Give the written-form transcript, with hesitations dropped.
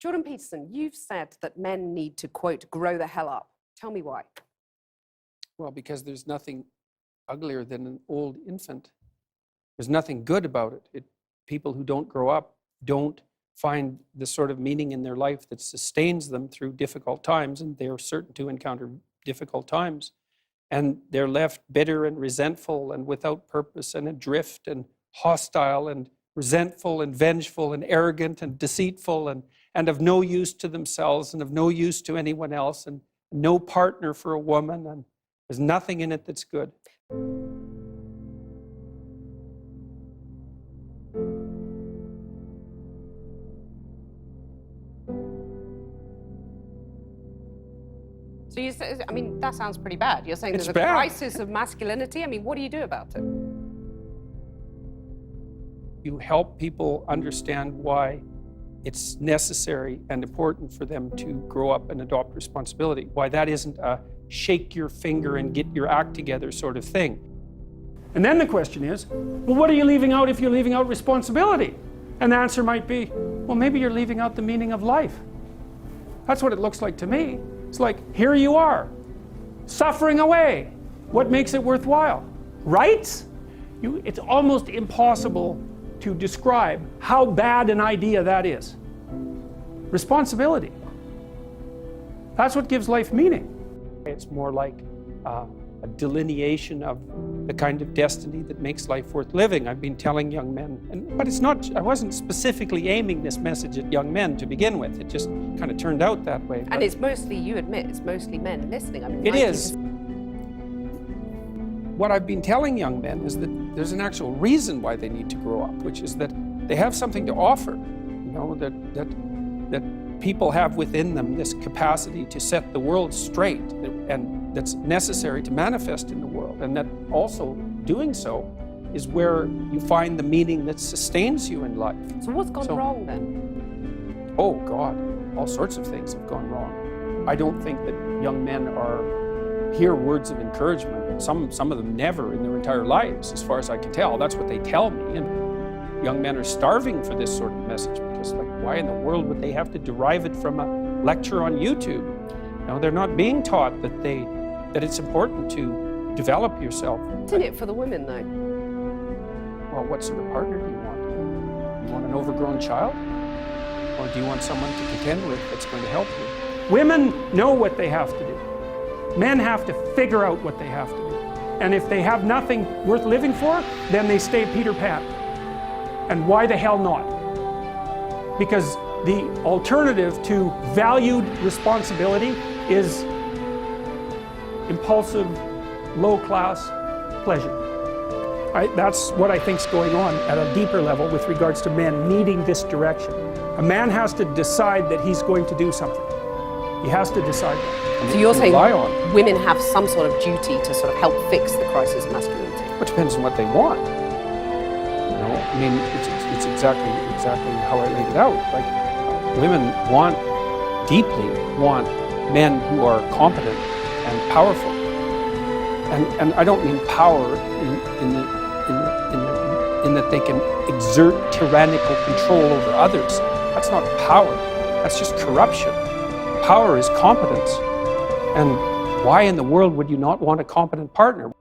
Jordan Peterson, you've said that men need to, quote, grow the hell up. Tell me why. Well, because there's nothing uglier than an old infant. There's nothing good about it. People who don't grow up don't find the sort of meaning in their life that sustains them through difficult times, and they're certain to encounter difficult times. And they're left bitter and resentful and without purpose and adrift and hostile and resentful and vengeful and arrogant and deceitful and of no use to themselves and of no use to anyone else and no partner for a woman, and there's nothing in it that's good. So you say, I mean, that sounds pretty bad. You're saying there's a crisis of masculinity? I mean, what do you do about it? You help people understand why it's necessary and important for them to grow up and adopt responsibility, why that isn't a shake your finger and get your act together sort of thing. And then the question is, well, what are you leaving out if you're leaving out responsibility? And the answer might be, well, maybe you're leaving out the meaning of life. That's what it looks like to me. It's like, here you are, suffering away. What makes it worthwhile? Rights? It's almost impossible to describe how bad an idea that is. Responsibility. That's what gives life meaning. It's more like a delineation of the kind of destiny that makes life worth living. I've been telling young men, but it's not, I wasn't specifically aiming this message at young men to begin with. It just kind of turned out that way. And it's mostly, you admit, it's mostly men listening. I mean, it is. What I've been telling young men is that there's an actual reason why they need to grow up, which is that they have something to offer, you know, that people have within them this capacity to set the world straight, and that's necessary to manifest in the world, and that also doing so is where you find the meaning that sustains you in life. So what's gone wrong then? Oh God, all sorts of things have gone wrong. I don't think that young men hear words of encouragement. Some of them never in their entire lives, as far as I can tell. That's what they tell me. And young men are starving for this sort of message because, like, why in the world would they have to derive it from a lecture on YouTube? No, they're not being taught that it's important to develop yourself. Isn't it for the women, though? Well, what sort of partner do you want? You want an overgrown child? Or do you want someone to contend with that's going to help you? Women know what they have to do. Men have to figure out what they have to do. And if they have nothing worth living for, then they stay Peter Pan. And why the hell not? Because the alternative to valued responsibility is impulsive, low-class pleasure. That's what I think is going on at a deeper level with regards to men needing this direction. A man has to decide that he's going to do something. He has to decide that. So you're saying women have some sort of duty to sort of help fix the crisis of masculinity? It depends on what they want. You know, I mean, it's exactly how I laid it out. Like, women deeply want men who are competent and powerful. And I don't mean power in that they can exert tyrannical control over others. That's not power. That's just corruption. Power is competence. And why in the world would you not want a competent partner?